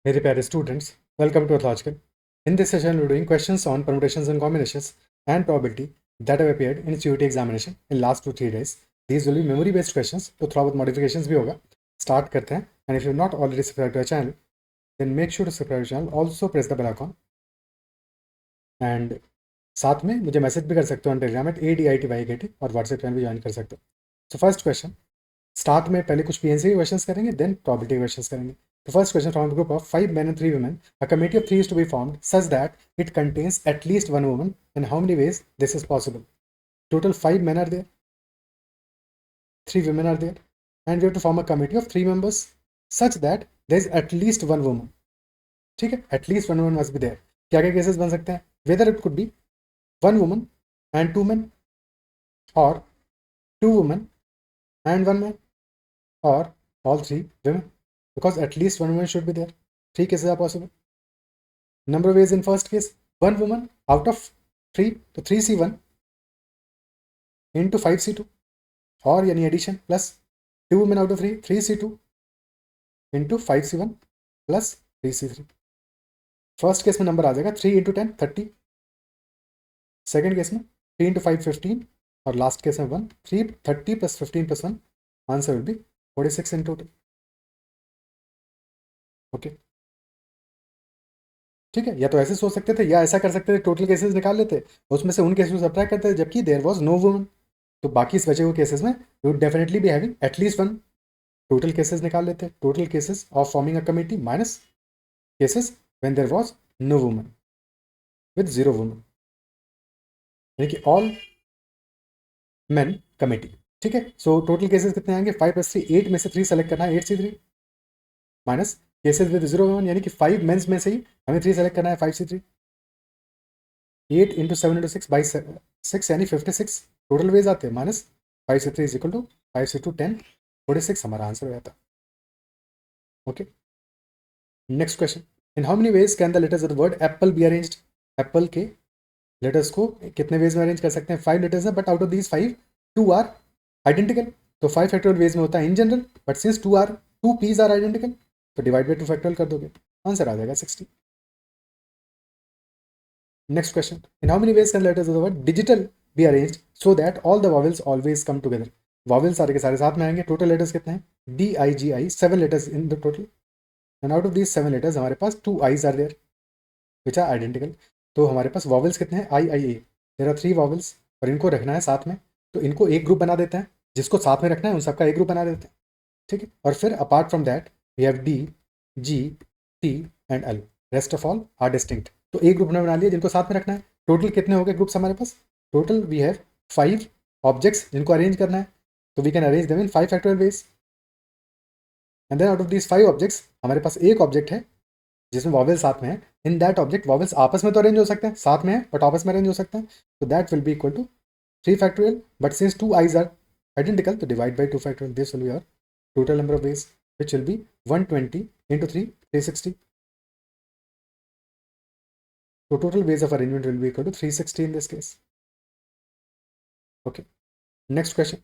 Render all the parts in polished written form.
मेरे प्यारे students, welcome to Orthological. In this session, we're doing questions on permutations and combinations and probability that have appeared in CUET examination in last 2-3 days. These will be memory-based questions, तो थोड़ा बहुत modifications भी होगा. Start करते हैं. And if you're not already subscribed to our channel, then make sure to subscribe to our channel. Also press the bell icon. And साथ में मुझे मैसेज भी कर सकते हो ऑन टेलीग्राम @ADITYKT और व्हाट्सएप चैनल भी ज्वाइन कर सकते हो. सो फर्स्ट क्वेश्चन, स्टार्ट में पहले कुछ पीएनसी क्वेश्चंस करेंगे, देन प्रोबेबिलिटी क्वेश्चंस करेंगे. The first question from a group of 5 men and 3 women. A committee of 3 is to be formed such that it contains at least one woman. In how many ways this is possible? Total 5 men are there, 3 women are there, and we have to form a committee of 3 members such that there is at least one woman. ठीक है, at least one woman must be there. क्या क्या cases बन सकते हैं? Whether it could be one woman and 2 men, or 2 women and 1 man, or all 3 women. Because at least one woman should be there. 3 cases are possible. Number of ways in first case, 1 woman out of 3, तो 3C1 into 5C2, और यानी addition plus 2 women out of 3, 3C2 into 5C1 plus 3C3. First case में number आ जाएगा 3 into 10 30. Second case में 3 into 5 15, और last case में 1 3 30 plus 15 plus 1, answer will be 46 in total. Okay, ठीक है. या तो ऐसे सोच सकते थे या ऐसा कर सकते थे, टोटल केसेस निकाल लेते, उसमें से उन केसेस को सब्ट्रैक्ट करते जबकि देयर वाज नो वुमन, तो बाकी इस बचे हुए केसेस में we would definitely be having at least one. Total cases निकाल लेते, total cases of forming a committee minus cases when there was no woman with 0 woman, यानी कि ऑल मेन कमिटी. ठीक है, सो टोटल केसेस कितने आएंगे? 5 + 3 8 में से 3 सेलेक्ट करना है, 8C3 minus cases with 0 woman, यानी कि 5 मेंस में से ही हमें 3 सेलेक्ट करना है, 5C3. 8 into 7 into 6 by 6 यानी 56 टोटल वेज आते हैं, minus 5C3 is equal to 5C2 10, 46 हमारा आंसर हो जाता. Okay, next question. In how many ways can the letters of the word Apple be arranged? Apple के letters को कितने veg में अरेंज कर सकते हैं? 5 लेटर्स हैं, but out of these 5 2 are identical, तो 5 फैक्टोरियल वेज में होता है in general, but since 2 P's are identical, तो डिवाइड बाई 2 फैक्टोरियल कर दोगे, आंसर आ जाएगा 60. Next question. In how many ways can letters of the word digital be arranged so that all the vowels always come together? Vowels सारे के सारे साथ में आएंगे. टोटल लेटर्स कितने हैं? DIGI, 7 letters in the total. And out of these 7 letters हमारे पास 2 I's are there which are identical. तो हमारे पास vowels कितने हैं? IIA. There are 3 vowels और इनको रखना है साथ में, तो इनको एक ग्रुप बना देते हैं. जिसको साथ में रखना है उन सबका एक ग्रुप बना देते हैं. ठीक है, और फिर apart from that we have D, G, T and L. Rest of all are distinct. तो एक ग्रुप ने बना लिया जिनको साथ में रखना है. टोटल कितने हो गए ग्रुप्स हमारे पास? टोटल वी हैव 5 ऑब्जेक्ट्स जिनको अरेंज करना है, तो we can arrange them in 5 factorial ways. And then out of these 5 objects हमारे पास एक ऑब्जेक्ट है जिसमें वॉवेल साथ में है. इन दैट ऑब्जेक्ट वॉवेल्स आपस में तो अरेंज हो सकते हैं, साथ में है बट आपस में अरेंज हो सकते हैं, तो that will be equal to 3 factorial. But since 2 I's are identical, तो divide by 2 factorial. This will be our total number of ways, which will be 120 into 3, 360. So total ways of arrangement will be equal to 360 in this case. Okay. Next question.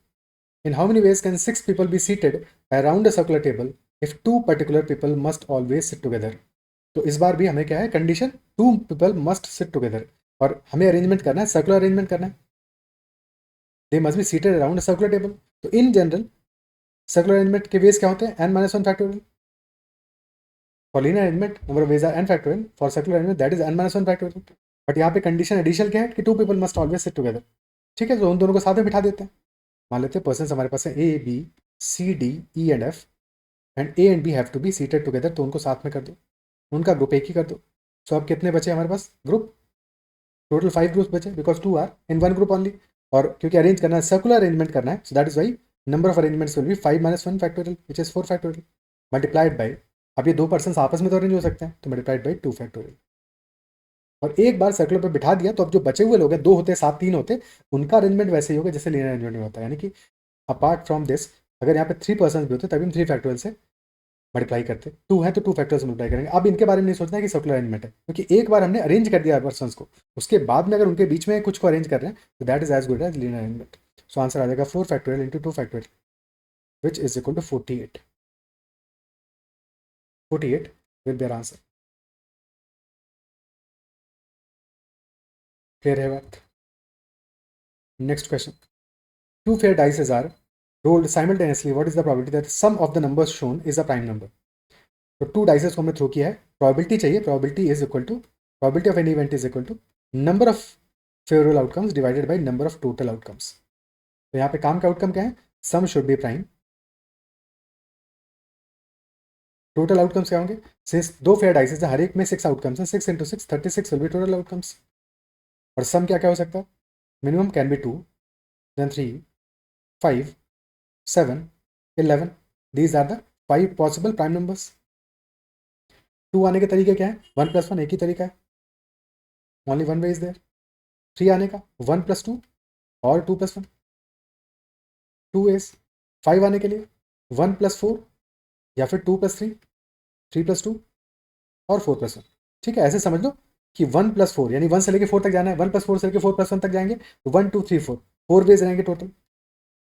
In how many ways can 6 people be seated around a circular table if 2 particular people must always sit together? तो इस बार भी हमें क्या है condition? 2 people must sit together, और हमें arrangement करना है, सर्कुलर अरेंजमेंट करना है. They must be seated around a circular table. तो इन जनरल सर्कुलर अरेंजमेंट के वेज क्या होते हैं? n-1 factorial. For linear arrangement, number of ways are n factorial. For circular arrangement, that is n-1 factorial. But यहाँ पे condition additional क्या है कि 2 people must always sit together. ठीक है, तो उन दोनों को साथ में बिठा देते हैं. मान लेते हैं पर्सन हमारे पास है A, B, C, D, E and F, and A and B have to be seated together, तो उनको साथ में कर दो, उनका ग्रुप एक ही कर दो. सो अब कितने बचे हमारे पास ग्रुप? टोटल 5 ग्रुप्स बचे, because 2 are in 1 group only. और क्योंकि अरेंज करना है, सर्कुलर अरेंजमेंट करना है, so that is why number of arrangements will be 5-1 factorial, which is 4 factorial, multiplied by, अब ये 2 पर्सन आपस में तो अरेंज हो सकते हैं, तो मल्टीप्लाइड बाई 2 फैक्टोरियल. और एक बार सर्कुलर पर बिठा दिया तो अब जो बचे हुए लोग हैं, 2 होते 7 3 होते, उनका अरेंजमेंट वैसे ही होगा जैसे लीनियर अरेंजमेंट में होता है. यानी कि अपार्ट फ्रॉम दिस, अगर यहाँ पे 3 पर्सन भी होते तभी हम 3 फैक्टोरियल से मल्टीप्लाई करते. 2 है तो 2 फैक्टोरियल से मल्टीप्लाई करेंगे. अब इनके बारे में नहीं सोचना है कि सर्कुलर अरेंजमेंट है, क्योंकि एक बार हमने अरेंज कर दिया पर्सन को, उसके बाद में अगर उनके बीच में कुछ को अरेंज कर रहे हैं, तो that is as good as linear arrangement. So answer आ जाएगा 4 factorial into 2 factorial, which is equal to 48. Will be our answer. Clear है बात? Next question, two fair dices are rolled simultaneously, what is the probability that sum of the numbers shown is a prime number? तो two dices को हमने throw किया है, probability चाहिए, probability is equal to, probability of any event is equal to number of favourable outcomes divided by number of total outcomes. तो यहाँ पे काम का आउटकम क्या है? Sum should be prime. Total outcomes क्या होंगे? सिंस दो फेयर डाइसेस है, हर एक में 6 आउटकम्स हैं, 6 × 6 36 विल बी टोटल आउटकम्स। और सम क्या क्या हो सकता है? Minimum can be 2, then 3, 5, 7, 11। These are the 5 possible prime numbers. 2 आने के तरीके क्या है? 1 + 1 एक ही तरीका है, only one way is there. 3 आने का 1 + 2 और 2 + 1, 2 ways। 5 आने के लिए 1 + 4 या फिर 2 + 3, 3 + 2 और 4 + 1। ठीक है, ऐसे समझ लो कि 1 + 4 यानी 1 से लेके 4 तक जाना है, 1 + 4 से लेके 4 + 1 तक जाएंगे, तो 1 2 3 4 वेज रहेंगे टोटल।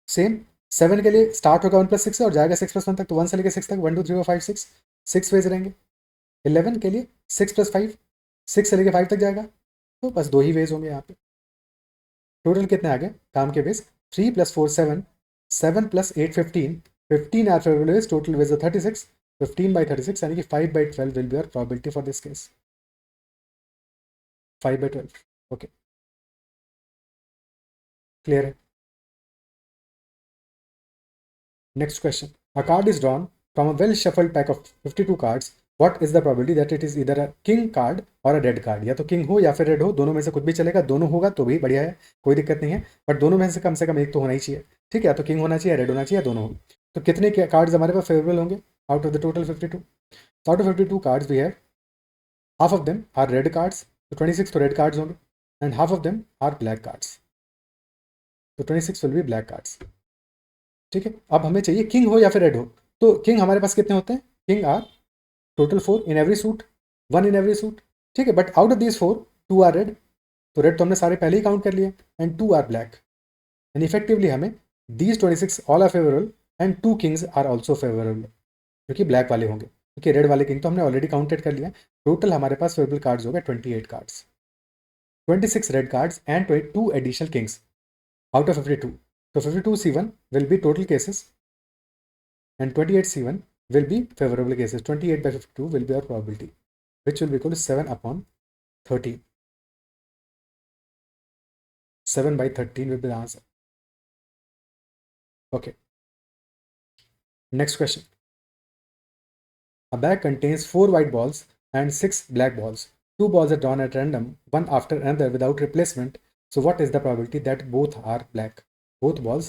सेम 7 के लिए स्टार्ट होगा 1 + 6 से और जाएगा 6 + 1 तक, तो 1 से लेके 6 तक 1 2 3 4 5 6 वेज रहेंगे। 11 के लिए 6 + 5, 6 से लेके 5 तक जाएगा, तो बस 2 ही वेज होंगे यहाँ पे। टोटल कितने आ गए काम के ways? 3 + 4 7, 7 + 8 15, 15 are favourable ways, total ways 36, 15/36 यानी कि 5/12 will be our probability for this case. 5/12। Okay, clear है? Next question, a card is drawn from a well shuffled pack of 52 cards, what is the probability that it is either a king card or a red card? या तो king हो या फिर red हो, दोनों में से कुछ भी चलेगा, दोनों होगा तो भी बढ़िया है, कोई दिक्कत नहीं है, बट दोनों में से कम एक तो होना ही चाहिए। ठीक है, या तो किंग होना चाहिए, रेड होना चाहिए, दोनों हो। तो कितने कार्ड्स हमारे पास फेवरेबल होंगे out of the total 52? So out of 52 cards we have, half of them are red cards, so 26 तो red cards होंगे, and half of them are black cards, तो 26 will be black cards। ठीक है, अब हमें चाहिए king हो या फिर रेड हो। तो किंग हमारे पास कितने होते हैं? King are total 4 in every suit, 1 in every suit. ठीक है, but out of this 4 2 are red, तो रेड तो हमने सारे पहले ही काउंट कर लिए, and 2 are black, and effectively हमें these 26 all are favourable and 2 kings are also favourable, क्योंकि ब्लैक वाले होंगे, क्योंकि रेड वाले किंग तो हमने ऑलरेडी काउंटेड कर लिया। टोटल हमारे पास फेवरेबल कार्ड्स हो गए 28 cards, 26 red cards and 2 additional kings out of 52. So 52 C1 will be total cases and 28 C1 will be favorable cases. 28/52 will be our probability, which will be equal to 7/13. 7/13 will be the answer. Okay. Next question. A bag contains 4 white balls and 6 black balls. 2 balls are drawn at random, one after another without replacement. So what is the probability that both are black? Both balls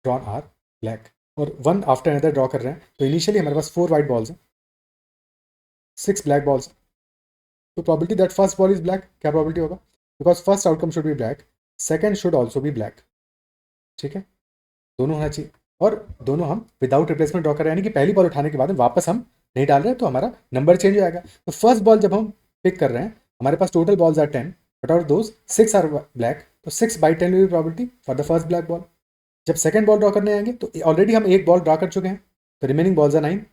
drawn are black. और one after another draw कर रहे हैं, तो initially हमारे पास 4 white balls हैं, 6 black balls. तो probability that first ball is black, क्या probability होगा? Because first outcome should be black, second should also be black. ठीक है, दोनों होना चाहिए, और दोनों हम विदाउट रिप्लेसमेंट ड्रॉ कर रहे हैं, यानी कि पहली बॉल उठाने के बाद वापस हम नहीं डाल रहे हैं, तो हमारा नंबर चेंज हो जाएगा। तो फर्स्ट बॉल जब हम पिक कर रहे हैं, हमारे पास total balls are 10, but out those 6 are black, तो 6/10 will be probability for the first black ball. जब सेकंड बॉल ड्रॉ करने आएंगे, तो ऑलरेडी हम एक बॉल ड्रॉ कर चुके हैं, तो remaining balls are 9,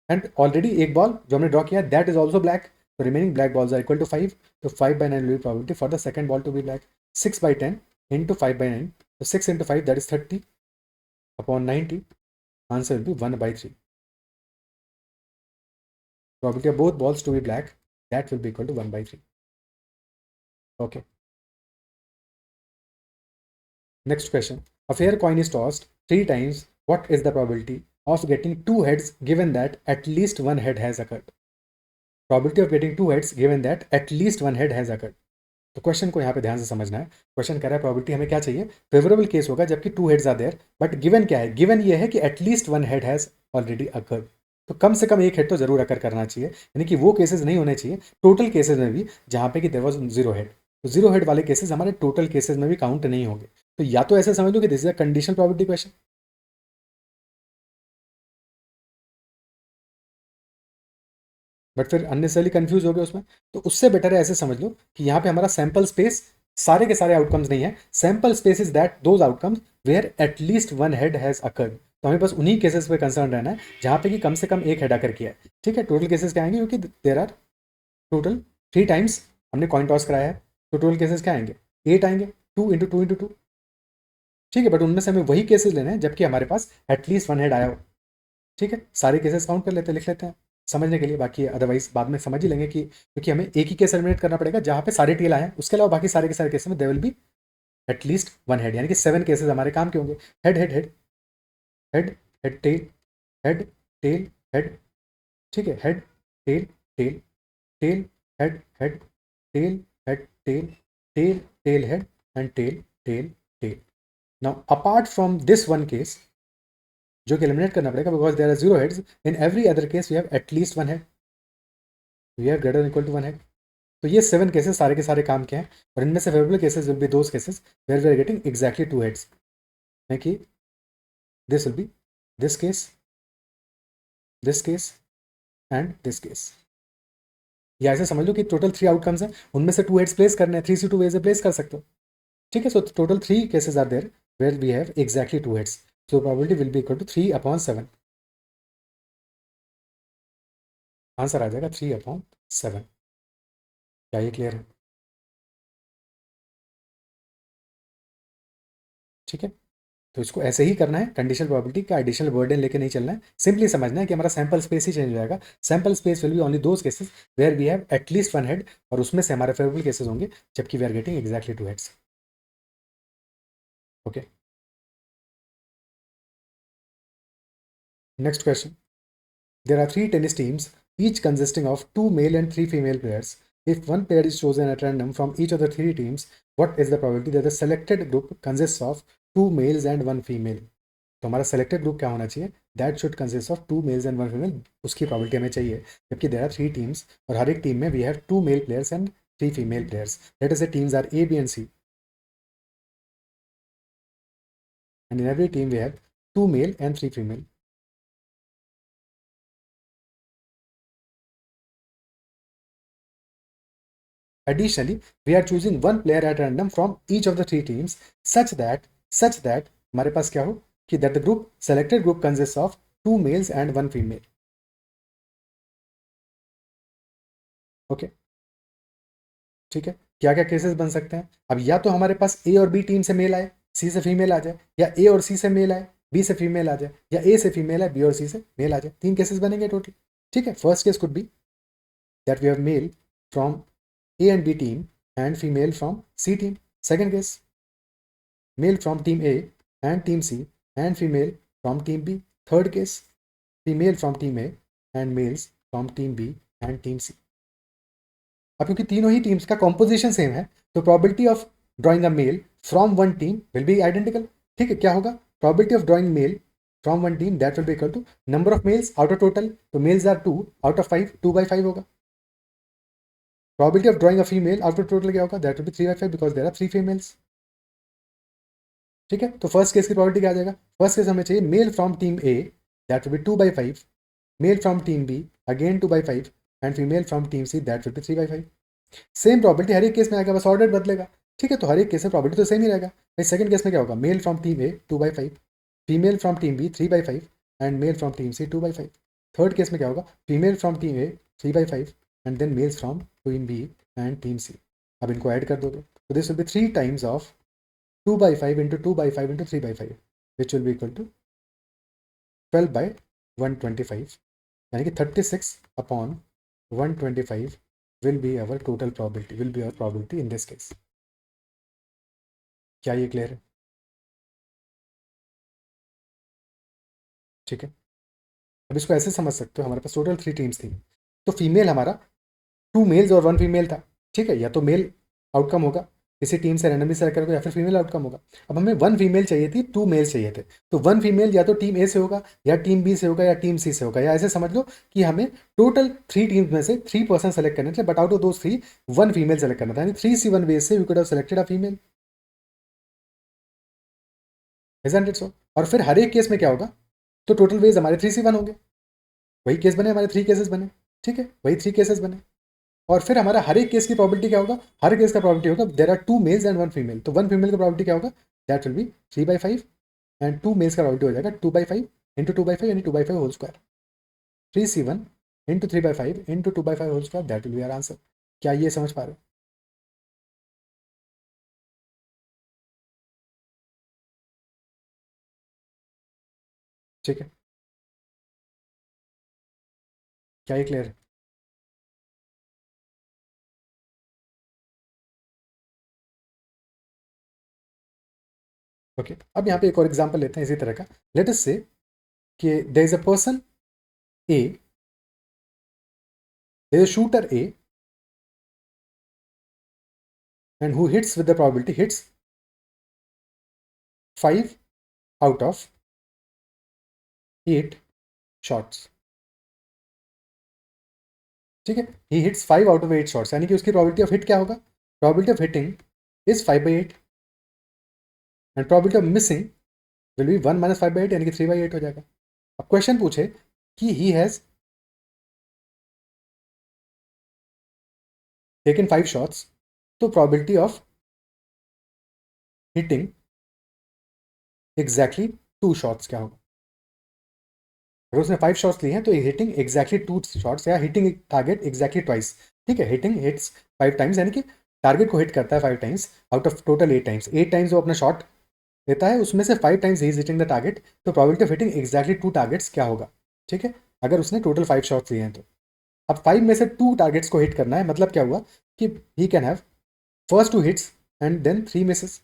and already एक बॉल जो हमने ड्रॉ किया दैट इज ऑल्सो ब्लैक, तो remaining black balls are equal to 5, तो 5/9 will be probability for the second ball to be black. 6/10 into 5/9, so 6 into 5 that is 30 upon 90, answer will be 1/3. Probability of both balls to be black, that will be equal to 1/3. Okay. Next question. A fair coin is tossed 3 times. What is the probability of getting 2 heads given that at least 1 head has occurred? Probability of getting 2 heads given that at least 1 head has occurred. तो question को यहाँ पे ध्यान से समझना है। Question कह रहा है प्रोबेबिलिटी हमें क्या चाहिए? फेवरेबल केस होगा जबकि 2 heads are there, but given क्या है? गिवन ये है कि at least 1 head has already occurred, तो कम से कम एक हेड तो जरूर अकर करना चाहिए, यानी कि वो केसेस नहीं होने चाहिए टोटल केसेस में भी जहाँ पे कि देयर वाज 0 हेड, तो 0 हेड वाले केसेस हमारे टोटल केसेस में भी काउंट नहीं होंगे। तो या तो ऐसे समझ लो कि this is a conditional probability question, but फिर अननेसेसरली कंफ्यूज हो गए उसमें, तो उससे बेटर है ऐसे समझ लो कि यहाँ पे हमारा सैंपल स्पेस सारे के सारे आउटकम्स नहीं है, sample space is that those outcomes where at least 1 head has occurred. तो हमें बस उन्हीं केसेस पे कंसर्न रहना है जहाँ पे कि कम से कम एक हेड आकर किया है, ठीक है। टोटल केसेस क्या आएंगे, क्योंकि देर आर टोटल 3 टाइम्स हमने कॉइन टॉस कराया है, तो टोटल केसेस क्या आएंगे, 8 आएंगे, 2 × 2 × 2, ठीक है। बट उनमें से हमें वही केसेस लेने हैं जबकि हमारे पास एटलीस्ट 1 हेड आया हो, ठीक है। सारे केसेस काउंट कर लेते हैं, लिख लेते हैं समझने के लिए, बाकी अदरवाइज बाद में समझ ही लेंगे कि क्योंकि हमें एक ही केस एलिमिनेट करना पड़ेगा जहाँ पे सारे टेल आए हैं, उसके अलावा बाकी सारे के सारे केसेस में they will be at least 1 head, यानी कि 7 केसेस हमारे काम के होंगे। Head head head head head tail head tail head, ठीक है। Head tail tail tail head head tail head tail tail tail head and tail tail tail. Now apart from this one case जो कि eliminate करना पड़ेगा, because there are 0 heads, in every other case we have at least 1 head, we have greater equal to 1 head. तो ये 7 cases सारे के सारे काम के हैं, और इनमें से favourable cases will be those cases where we are getting exactly 2 heads, है कि this will be this case and this case. या ऐसे समझ लो कि टोटल 3 आउटकम्स हैं, उनमें से 2 हेड्स प्लेस करने हैं, 3 से 2 वे से प्लेस कर सकते हो, ठीक है। So total 3 cases are there where we have exactly 2 heads, so probability will be equal to 3/7, answer आ जाएगा 3/7। क्या ये क्लियर है, ठीक है। तो इसको ऐसे ही करना है, कंडीशनल प्रोबेबिलिटी का एडिशनल बर्डन लेके नहीं चलना है, सिंपली समझना है कि हमारा सैंपल स्पेस ही चेंज हो जाएगा। Sample space will be only those cases where we have at least 1 head, और उसमें से हमारे फेवरेबल केसेस होंगे जबकि we are getting exactly 2 heads, okay. Next question, there are 3 tennis teams, each consisting of 2 male and 3 female players. If one player is chosen at random from each of the 3 teams, what is the probability that the selected group consists of 2 males and 1 female? तो हमारा selected group क्या होना चाहिए, that should consist of 2 males and 1 female, उसकी probability हमें चाहिए। जबकि there are 3 teams और हर एक टीम में we have 2 male players and 3 female players, that is the teams are A B and C, and in every team we have 2 male and 3 female. Additionally, we are choosing one player at random from each of the 3 teams such that हमारे पास क्या हो कि that the group selected group consists of 2 males and 1 female, okay, ठीक है। क्या क्या cases बन सकते हैं, अब या तो हमारे पास ए और बी टीम से मेल आए, सी से फीमेल आ जाए, या ए और सी से मेल आए, बी से फीमेल आ जाए, या ए से फीमेल आए, बी और सी से मेल आ जाए, 3 केसेस बनेंगे टोटल, ठीक है। First case could be that we have male from A and B team and female from C team. Second case, male from team A and team C and female from team B. Third case, female from team A and males from team B and team C. अब क्योंकि तीनों ही teams का composition same है, तो probability of drawing a male from one team will be identical, ठीक है। क्या होगा, probability of drawing male from one team that will be equal to number of males out of total, तो males are 2 out of 5, 2/5 होगा। Probability of drawing a female out of total क्या होगा, that will be 3/5 because there are 3 females, ठीक है। तो first case की probability क्या आ जाएगा, फर्स्ट केस हमें चाहिए male from team A that will be 2/5, male from team B again 2/5 and female from team C that will be 3/5। Same probability हर एक केस में आएगा, बस ऑर्डर बदलेगा, ठीक है। तो हर एक केस में प्रोबेबिलिटी तो सेम ही रहेगा। भाई सेकंड केस में क्या होगा, male from team A 2/5, female from team B 3/5 and male from team C 2/5। Third case में क्या होगा, female from team A 3/5 and then males from team B and team C. अब इनको ऐड कर दो तो this will be 3 times of 2/5 into 2/5 into 3/5 which will be equal to 12/125, यानी कि 36/125 will be our total probability, will be our probability in this case। क्या ये clear है, ठीक है। अब इसको ऐसे समझ सकते हो, हमारे पास टोटल 3 टीम्स थी, तो फीमेल हमारा 2 मेल्स और 1 फीमेल था, ठीक है। या तो मेल आउटकम होगा किसी टीम से रैंडमली सेलेक्ट करके, या फिर फीमेल आउटकम होगा। अब हमें 1 फीमेल चाहिए थी, 2 मेल चाहिए थे, तो 1 फीमेल या तो टीम ए से होगा, या टीम बी से होगा, या टीम सी से होगा, या ऐसे समझ लो कि हमें टोटल 3 टीम्स में से 3 सेलेक्ट करने थे, but out of those 3 1 female select करना था, यानी 3C1 वेज से we could have selected a female, isn't it so. और फिर हर एक केस में क्या होगा, तो टोटल वेज हमारे 3C1 होंगे, वही केस बने, हमारे 3 केसेस बने, ठीक है, वही 3 केसेस बने। और फिर हमारा हर एक केस की प्रोबेबिलिटी क्या होगा, हर केस का प्रोबेबिलिटी होगा there are 2 males and 1 female, तो 1 फीमेल का प्रोबेबिलिटी क्या होगा, that will be 3/5 and 2 males का प्रोबेबिलिटी हो जाएगा 2/5 इंटू 2/5 यानी 2/5 whole square, 3C1 into 3/5 into 2/5 whole square, that will be our answer. क्या ये समझ पा रहे हो? ठीक है, क्या ये क्लियर है? ओके, अब यहाँ पे एक और एग्जांपल लेते हैं इसी तरह का। लेट अस से कि there is a person A, there is a shooter A and who hits with the probability hits 5 out of 8 shots। ठीक है, he hits 5 out of 8 shots, यानी कि उसकी प्रोबेबिलिटी ऑफ हिट क्या होगा? Probability of hitting is 5/8 and probability of missing will be 1 - 5/8 यानी कि 3/8 हो जाएगा। अब क्वेश्चन पूछे कि ही हैज टेकन 5 शॉट्स, तो probability of hitting exactly 2 shots क्या होगा? अगर उसने 5 शॉट्स लिए हैं तो हिटिंग एग्जैक्टली 2 शॉट्स या हिटिंग टारगेट एग्जैक्टली ट्वाइस। ठीक है, हिटिंग हिट्स 5 टाइम्स यानी कि टारगेट को हिट करता है 5 times out of total 8 times. 8 times वो अपना शॉट लेता है, उसमें से 5 times he is hitting the target, तो probability of hitting exactly 2 targets क्या होगा? ठीक है, अगर उसने टोटल 5 शॉट्स लिए हैं तो अब 5 में से 2 टारगेट्स को हिट करना है, मतलब क्या हुआ कि he can have first 2 hits and then 3 misses,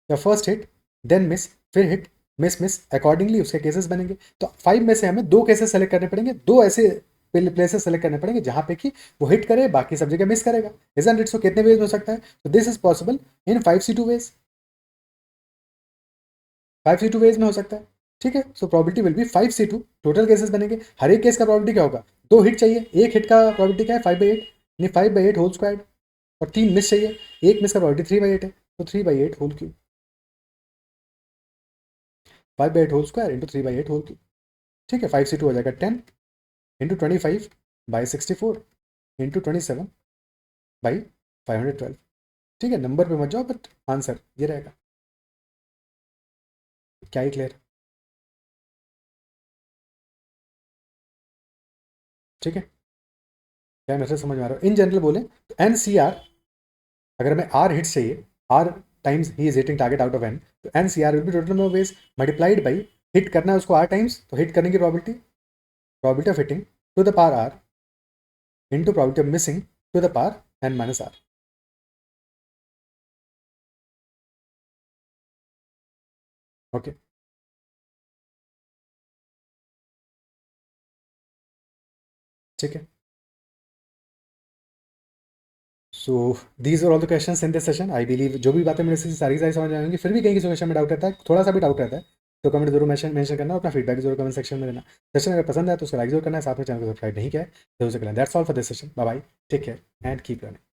या फर्स्ट हिट देन मिस फिर हिट मिस मिस, अकॉर्डिंगली उसके केसेस बनेंगे। तो 5 में से हमें 2 केसेस सेलेक्ट करने पड़ेंगे, 2 ऐसे प्लेसेस सेलेक्ट करने पड़ेंगे जहां पे कि वो हिट करे, बाकी सब जगह मिस करेगा। Isn't it? सो कितने वेज हो सकता है? तो this is possible in 5C2 ways, 5C2 ways में हो सकता है। ठीक है, so probability will be 5C2, total cases बनेंगे। हर एक केस का प्रोबेबिलिटी क्या होगा? 2 हिट चाहिए, एक हिट का प्रोबेबिलिटी क्या है? 5/8 यानी 5/8 होल स्क्वायर, और 3 मिस चाहिए, एक मिस का प्रोबेबिलिटी 3/8 है, तो 3/8 whole cube, 5/8 whole square into 3/8 whole cube. ठीक है, 5C2 हो जाएगा 10 इंटू 25/64 इंटू 27/512। ठीक है, नंबर पे मत जाओ, बट आंसर ये रहेगा। क्या ही क्लियर? ठीक है, क्या मैसेज समझ में आ रहा है? इन जनरल बोले तो NCR, अगर हमें R हिट्स चाहिए, R times he is hitting target out of N, तो NCR will be total number of ways multiplied by hit करना है उसको R टाइम्स, तो हिट करने की probability of hitting to the power R into probability of missing to the power N - R। Okay, ठीक है। So these are all the questions in this session. I believe जो भी बातें मेरे से सारी समझ आएंगी। फिर भी कहीं किसी क्वेश्चन में डाउट रहता है, थोड़ा सा भी डाउट रहता है, तो कमेंट जरूर मेंशन करना, अपना फीडबैक जरूर कमेंट सेक्शन में देना। सेशन अगर पसंद आया तो उसको लाइक जरूर करना है, साथ में चैनल को सब्सक्राइब नहीं किया है तो उसे करना। That's all for this session. Bye bye, take care and keep learning.